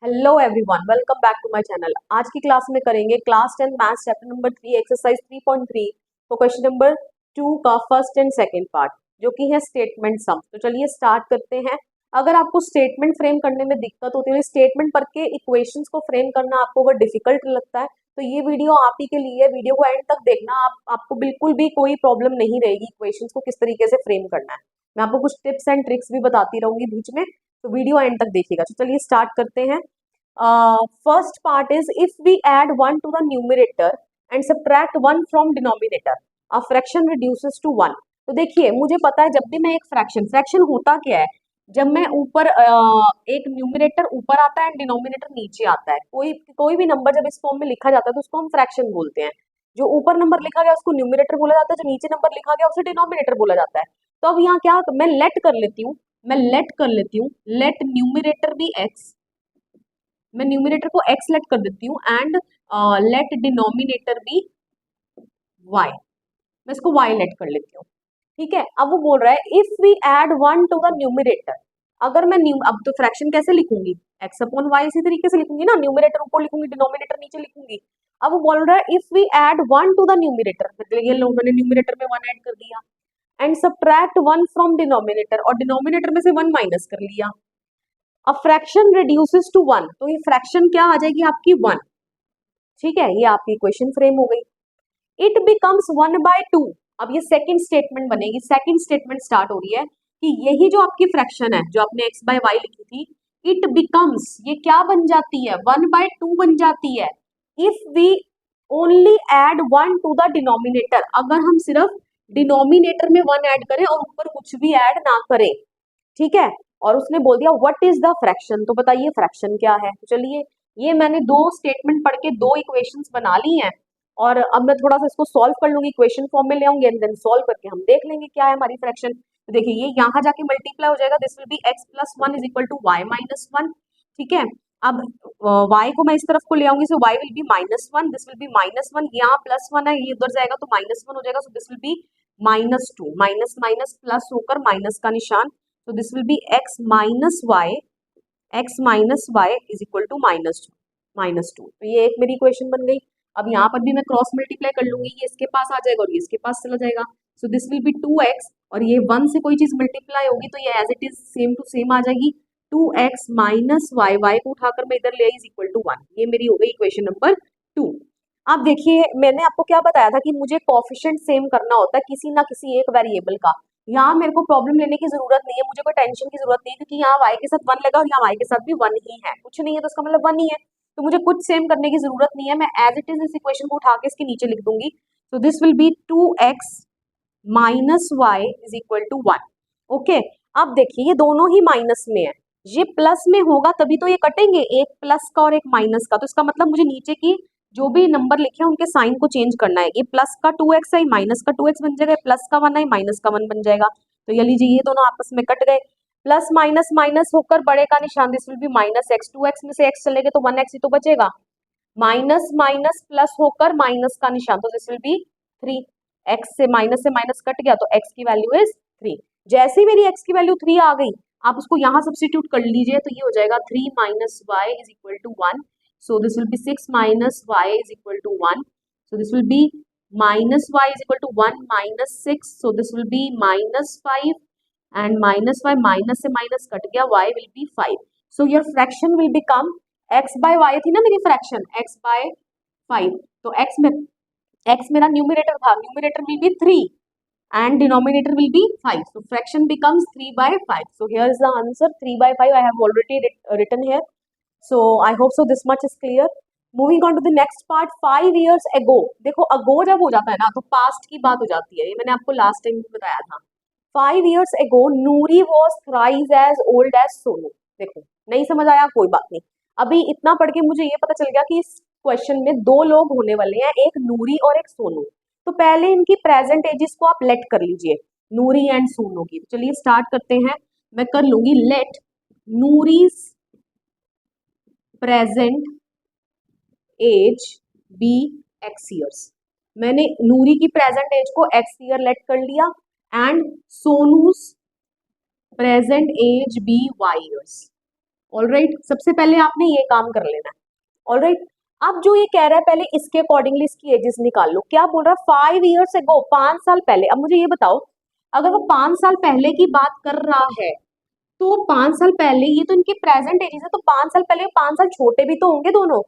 Hello everyone, welcome back to my channel. आज की class में करेंगे class 10 maths chapter number 3 exercise 3.3 तो क्वेश्चन नंबर 2 का फर्स्ट एंड सेकंड पार्ट जो कि है स्टेटमेंट सम। तो चलिए स्टार्ट करते हैं। अगर आपको स्टेटमेंट फ्रेम करने में दिक्कत होती है, स्टेटमेंट पढ़ के इक्वेशंस को फ्रेम करना आपको अगर डिफिकल्ट लगता है तो ये वीडियो आप ही के लिए। वीडियो को एंड तक देखना, आपको बिल्कुल भी कोई प्रॉब्लम नहीं रहेगी इक्वेशंस को किस तरीके से फ्रेम करना है। मैं आपको कुछ टिप्स एंड ट्रिक्स भी बताती रहूंगी बीच में, तो वीडियो एंड तक देखिएगा। तो चलिए स्टार्ट करते हैं। First part is if we add 1 to the numerator and subtract 1 from denominator, a fraction reduces to 1। तो देखिए, मुझे पता है जब भी मैं एक फ्रैक्शन होता क्या है, जब मैं ऊपर एक न्यूमरेटर ऊपर आता है एंड डिनोमिनेटर नीचे आता है। कोई भी नंबर जब इस फॉर्म में लिखा जाता है तो उसको हम फ्रैक्शन बोलते हैं। जो ऊपर नंबर लिखा गया उसको न्यूमरेटर बोला जाता है, जो नीचे नंबर लिखा गया उसे डिनोमिनेटर बोला जाता है। तो अब यहाँ क्या, मैं लेट कर लेती हूँ, लेट न्यूमरेटर भी एक्स, मैं न्यूमिनेटर को x लेट कर देती हूँ एंड लेट डिनोमिनेटर भी y, मैं इसको y लेट कर लेती हूँ। ठीक है, अब वो बोल रहा है if we add 1 to the numerator. अगर मैं अब तो फ्रैक्शन कैसे लिखूंगी, x अपॉन y इसी तरीके से लिखूंगी ना, न्यूमिनेटर ऊपर लिखूंगी डिनोमिनेटर नीचे लिखूंगी। अब वो बोल रहा है if we add 1 to the numerator, मतलब ये लोग मैंने न्यूमिनेटर में 1 ऐड कर दिया एंड सब्ट्रैक्ट 1 फ्रॉम डिनोमिनेटर, और डिनोमिनेटर में से 1 माइनस कर लिया। अ फ्रैक्शन रिड्यूसेस टू 1, तो ये फ्रैक्शन क्या आ जाएगी आपकी 1। ठीक है, ये आपकी इक्वेशन फ्रेम हो गई। It becomes 1/2। अब ये सेकंड स्टेटमेंट बनेगी। सेकंड स्टेटमेंट स्टार्ट हो रही है कि यही जो आपकी फ्रैक्शन है जो आपने x/y लिखी थी, इट बिकम्स, ये क्या बन जाती है, 1/2 बन जाती है if we only add 1 to the denominator. अगर हम सिर्फ डिनोमिनेटर में 1 ऐड करें और ऊपर कुछ भी ऐड ना करें। ठीक है, और उसने बोल दिया व्हाट इज द फ्रैक्शन, तो बताइए फ्रैक्शन क्या है। तो चलिए, ये मैंने दो स्टेटमेंट पढ़ के दो इक्वेशंस बना ली हैं, और अब मैं थोड़ा सा इसको सॉल्व कर लूंगी, इक्वेशन फॉर्म में ले आऊंगी एंड देन सॉल्व करके हम देख लेंगे क्या है हमारी फ्रैक्शन। तो देखिए, ये यहाँ जाके मल्टीप्लाई हो जाएगा, this will be x plus 1 is equal to y minus 1। ठीक है, अब y को मैं इस तरफ को ले आऊंगी, सो y will be -1, this will B -1, यहाँ +1 है, ये उधर जाएगा तो -1 हो जाएगा, so this will B -2, minus minus plus होकर माइनस का निशान, so this will be x minus y is equal to -2। तो ये एक मेरी इक्वेशन बन गई। अब यहाँ पर भी मैं क्रॉस मल्टीप्लाई कर लूंगी, ये इसके पास आ जाएगा और ये इसके पास चला जाएगा, so this will be 2x, और ये 1 से कोई चीज मल्टीप्लाई होगी तो ये as it is same to same आ जाएगी, 2x माइनस वाई, वाई को उठाकर मैं इधर ले आई इज इक्वल टू 1। ये मेरी हो गई इक्वेशन नंबर 2। अब देखिए, मैंने आपको क्या बताया था कि मुझे कोफिशिएंट सेम करना होता है किसी ना किसी एक वेरिएबल का। यहाँ मेरे को प्रॉब्लम लेने की जरूरत नहीं है, मुझे कोई टेंशन की जरूरत नहीं है, क्योंकि यहाँ y के साथ 1 लगा और यहाँ y के साथ भी 1 ही है, कुछ नहीं है तो इसका मतलब 1 ही है। तो मुझे कुछ सेम करने की जरूरत नहीं है, मैं एज इट इज इस इक्वेशन को उठा के इसके नीचे लिख दूंगी। तो this will be 2x minus y is equal to 1। Okay, अब देखिए ये दोनों ही माइनस में है, ये प्लस में होगा तभी तो ये कटेंगे, एक प्लस का और एक माइनस का, तो इसका मतलब मुझे नीचे की जो भी नंबर लिखे हैं उनके साइन को चेंज करना है। ये प्लस का 2x है, माइनस का 2x बन जाएगा, प्लस का 1 है, माइनस का 1 बन जाएगा। तो ये लीजिए, ये दोनों आपस में कट गए, प्लस माइनस माइनस होकर बड़े का निशान, this will be -x, 2x में से x चलेगा तो 1x ही तो बचेगा, माइनस माइनस प्लस होकर माइनस का निशान, तो दिस विल बी 3, x से माइनस कट गया तो x की वैल्यू इज 3। जैसे ही मेरी x की वैल्यू 3 आ गई, आप उसको यहाँ सब्स्टिट्यूट कर लीजिए, तो ये हो जाएगा 3 minus y is equal to 1, so this will be 6 minus y is equal to 1, so this will be minus y is equal to 1 minus 6, so this will be -5, and -5 minus से minus cut गया, y will be 5, so your fraction will become x by y थी ना मेरी fraction, x by 5, तो x मेरा numerator था, numerator will be 3 and denominator will be 5, so fraction becomes 3/5, so here is the answer 3/5 I have already written here. So I hope so this much is clear. Moving on to the next part, 5 years ago। देखो ago जब हो जाता है ना तो past की बात हो जाती है, ये मैंने आपको last time भी बताया था। 5 years ago Noori was thrice as old as Sonu। देखो, नहीं समझ आया कोई बात नहीं, अभी इतना पढ़ के मुझे ये पता चल गया कि इस क्वेश्चन में दो लोग होने वाले हैं, एक नूरी और एक सोनू। तो पहले इनकी प्रेजेंट एजेस को आप लेट कर लीजिए, नूरी एंड सोनू की। तो चलिए स्टार्ट करते हैं, मैं कर लूंगी let Noori's present age be x years. मैंने नूरी की प्रेजेंट एज को x ईयर लेट कर लिया and Sonu's present age be y years. Alright, सबसे पहले आपने ये काम कर लेना है। ऑलराइट, अब जो ये कह रहा है पहले इसके अकॉर्डिंगली इसकी एजेस निकाल लो। क्या बोल रहा है? 5 ईयर्स अगो, 5 साल पहले। अब मुझे ये बताओ, अगर वो 5 साल पहले की बात कर रहा है तो 5 साल पहले, ये तो इनके प्रेजेंट एजेस है, तो 5 साल पहले 5 साल छोटे भी तो होंगे दोनों।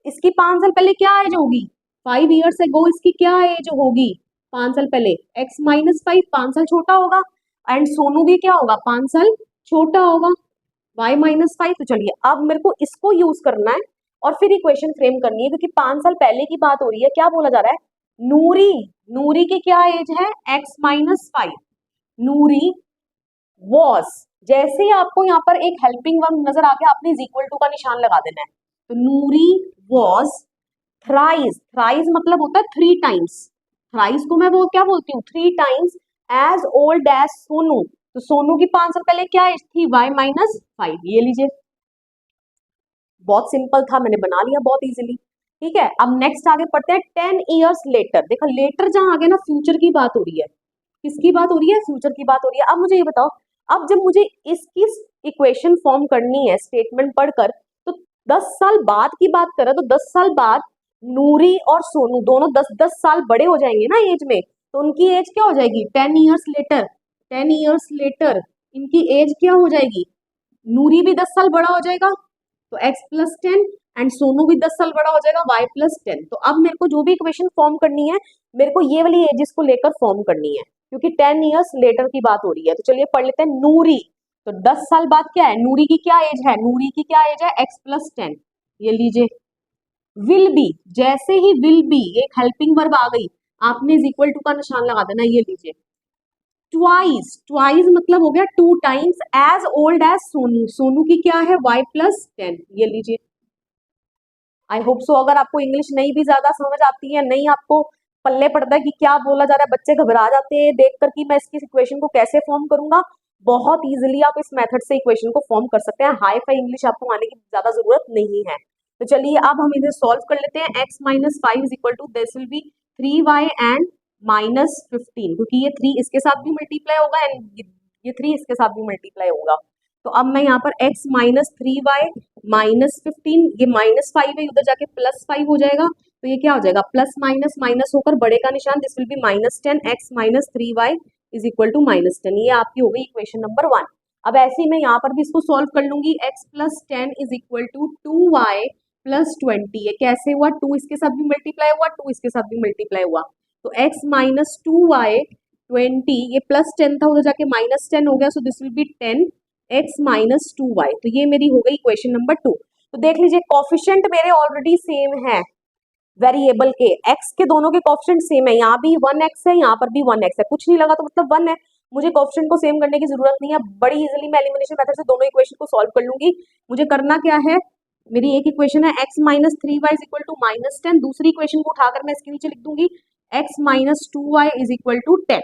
इसकी 5 साल पहले क्या एज होगी? 5 ईयर्स अगो इसकी क्या एज होगी 5 साल पहले? x माइनस 5, 5 साल छोटा होगा। एंड सोनू भी क्या होगा? 5 साल छोटा होगा, y माइनस 5। तो चलिए अब मेरे को इसको यूज करना है और फिर इक्वेशन फ्रेम करनी है, क्योंकि 5 साल पहले की बात हो रही है। क्या बोला जा रहा है? नूरी, नूरी की क्या एज है? x minus 5। नूरी वॉज, जैसे ही आपको यहाँ पर एक हेल्पिंग वर्ब नजर आ गया, आपने इज इक्वल टू का निशान लगा देना है। तो नूरी वॉज थ्राइस, थ्राइस मतलब होता है 3 टाइम्स। थ्राइस को मैं वो क्या बोलती हूँ? 3 times as old as Sonu. तो सोनू की 5 साल पहले क्या एज थी? y minus 5। ये लीजिए, बहुत सिंपल था, मैंने बना लिया बहुत इजीली। ठीक है, अब नेक्स्ट आगे पढ़ते हैं। 10 ईयर्स लेटर। देखो लेटर जहां आगे ना, फ्यूचर की बात हो रही है। किसकी बात हो रही है? फ्यूचर की बात हो रही है। अब मुझे ये बताओ, अब जब मुझे इसकी इक्वेशन फॉर्म करनी है स्टेटमेंट पढ़कर, तो 10 साल बाद की बात करें तो 10 साल बाद नूरी और सोनू दोनों 10-10 साल बड़े हो जाएंगे ना एज में। तो उनकी एज क्या हो जाएगी? 10 ईयर्स लेटर। 10 ईयर्स लेटर इनकी एज क्या हो जाएगी? नूरी भी 10 साल बड़ा हो जाएगा, तो x प्लस 10, एंड सोनू भी 10 साल बड़ा हो जाएगा, y प्लस 10। तो अब मेरे को जो भी इक्वेशन फॉर्म करनी है, मेरे को ये वाली एजेस को लेकर फॉर्म करनी है, क्योंकि 10 ईयर्स लेटर की बात हो रही है। तो चलिए पढ़ लेते हैं। नूरी, तो 10 साल बाद क्या है? नूरी की क्या एज है? नूरी की क्या एज है? x plus 10। ये लीजिए। विल बी, जैसे ही विल बी एक हेल्पिंग वर्ब आ गई, आपने इज इक्वल टू का निशान लगा देना। ये लीजिए। ट्वाइस, ट्वाइस मतलब हो गया 2 times as old as Sonu. Sonu की क्या है? y plus 10। ये लीजिए। आई होप सो अगर आपको इंग्लिश नहीं भी ज्यादा समझ आती है, नहीं आपको पल्ले पड़ता है कि क्या बोला जा रहा है, बच्चे घबरा जाते हैं देखकर कि मैं इसकी इक्वेशन को कैसे फॉर्म करूंगा, बहुत इजीली आप इस मेथड से इक्वेशन को फॉर्म कर सकते हैं। हाई फाई इंग्लिश आपको आने की ज्यादा जरूरत नहीं है। तो चलिए अब हम इसे सॉल्व कर लेते हैं। x minus 5 is equal to, this will be 3y and minus 15, क्योंकि ये 3 इसके साथ भी मल्टीप्लाई होगा एंड ये 3 इसके साथ भी मल्टीप्लाई होगा। तो अब मैं यहाँ पर x माइनस 3y माइनस 15, ये माइनस 5 है, उधर जाके प्लस 5 हो जाएगा। तो ये क्या हो जाएगा? प्लस माइनस माइनस होकर बड़े का निशान, this will be minus 10, x minus 3y is equal to minus 10। ये आपकी हो गई इक्वेशन नंबर 1। अब ऐसे ही मैं यहाँ पर भी इसको सॉल्व कर लूंगी। x plus 10 is equal to 2y plus 20। ये कैसे हुआ? 2 इसके साथ भी मल्टीप्लाई हुआ, 2 इसके साथ भी मल्टीप्लाई हुआ। तो x माइनस 2y 20, ये प्लस 10 था, उधर जाके माइनस 10 हो गया, so this will B 10 x minus 2y। तो ये मेरी हो गई इक्वेशन नंबर 2। तो देख लीजिए कॉफिशिएंट मेरे ऑलरेडी सेम है, वेरिएबल के x के दोनों के कॉफिशिएंट सेम है। यहाँ भी 1x है, यहाँ पर भी 1x है, कुछ नहीं लगा तो मतलब 1 है। मुझे कॉफिशिएंट को सेम करने की जरूरत नहीं है, बड़ी इजीली मैं एलिमिनेशन मेथड से दोनों इक्वेशन को सॉल्व कर लूंगी। मुझे करना क्या है? मेरी एक इक्वेशन है x minus 3y is equal to minus 10, दूसरी इक्वेशन को उठाकर मैं इसके नीचे लिख दूंगी x minus 2y is equal to 10।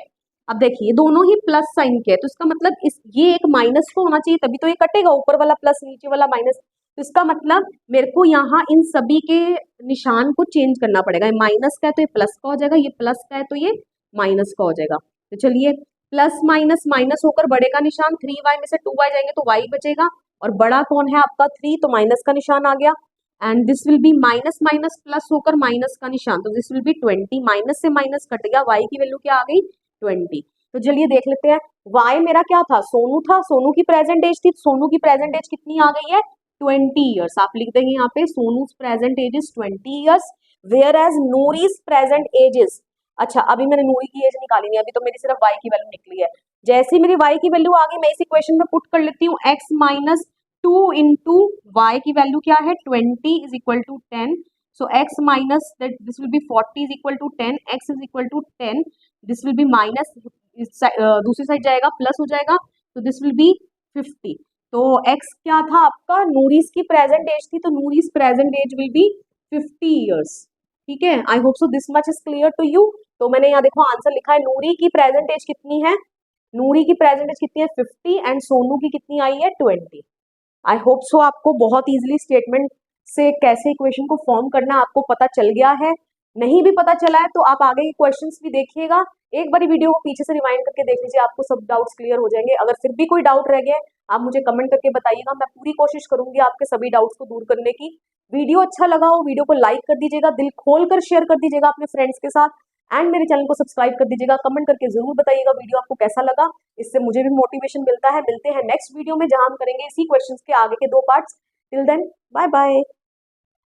अब देखिए दोनों ही प्लस साइन के है, तो इसका मतलब इस ये एक माइनस को होना चाहिए, तभी तो ये कटेगा, ऊपर वाला प्लस नीचे वाला माइनस। तो इसका मतलब मेरे को यहाँ इन सभी के निशान को चेंज करना पड़ेगा। ये माइनस का है तो ये प्लस का हो जाएगा, ये प्लस का है तो ये माइनस का हो जाएगा। तो चलिए प्लस माइनस माइनस होकर बड़े का निशान, 3y में से 2y जाएंगे तो y बचेगा, और बड़ा कौन है आपका 3, तो माइनस का निशान आ गया। And this will be minus minus plus होकर माइनस का निशान, तो दिस विल बी 20। माइनस से माइनस कट गया, y की वैल्यू क्या आ गई? 20। तो चलिए देख लेते हैं। y मेरा क्या था? सोनू था, सोनू की प्रेजेंट एज थी, सोनू की प्रेजेंट एज कितनी आ गई है? 20 ईयर्स। आप लिख देंगे यहाँ पे Sonu's present age is 20 years, whereas Noori's present age is, अच्छा अभी मैंने नूरी की एज निकाली नहीं, अभी तो मेरी सिर्फ y की वैल्यू निकली है। जैसे ही मेरी y की वैल्यू आ गई, मैं इस इक्वेशन में पुट कर लेती हूँ x माइनस 2 इंटू वाई की वैल्यू क्या है? 20 is equal to 10। So x minus this will be 40 is equal to 10, x is equal to 10, this will be minus, दूसरी साइड जाएगा प्लस हो जाएगा, तो दिस विल बी 50। तो x क्या था आपका? नूरीज की प्रेजेंट एज थी, तो Noori's present age will be 50 years. ठीक है, I hope so this much is clear to you. तो मैंने यहाँ देखो आंसर लिखा है, नूरी की प्रेजेंट एज कितनी है? नूरी की प्रेजेंट एज कितनी है? 50, एंड सोनू की कितनी आई है? 20। आई होप सो आपको बहुत इजीली स्टेटमेंट से कैसे इक्वेशन को फॉर्म करना आपको पता चल गया है। नहीं भी पता चला है तो आप आगे के क्वेश्चंस भी देखिएगा, एक बारी वीडियो को पीछे से रिवाइंड करके देख लीजिए, आपको सब डाउट्स क्लियर हो जाएंगे। अगर फिर भी कोई डाउट रह गया आप मुझे कमेंट करके बताइएगा, मैं पूरी कोशिश करूंगी आपके सभी डाउट्स को दूर करने की। वीडियो अच्छा लगा हो वीडियो को लाइक कर दीजिएगा, दिल खोल कर शेयर कर दीजिएगा अपने फ्रेंड्स के साथ, एंड मेरे चैनल को सब्सक्राइब कर दीजिएगा। कमेंट करके जरूर बताइएगा वीडियो आपको कैसा लगा, इससे मुझे भी मोटिवेशन मिलता है। मिलते हैं नेक्स्ट वीडियो में जहां हम करेंगे इसी क्वेश्चंस के आगे के 2 parts. Till then bye bye.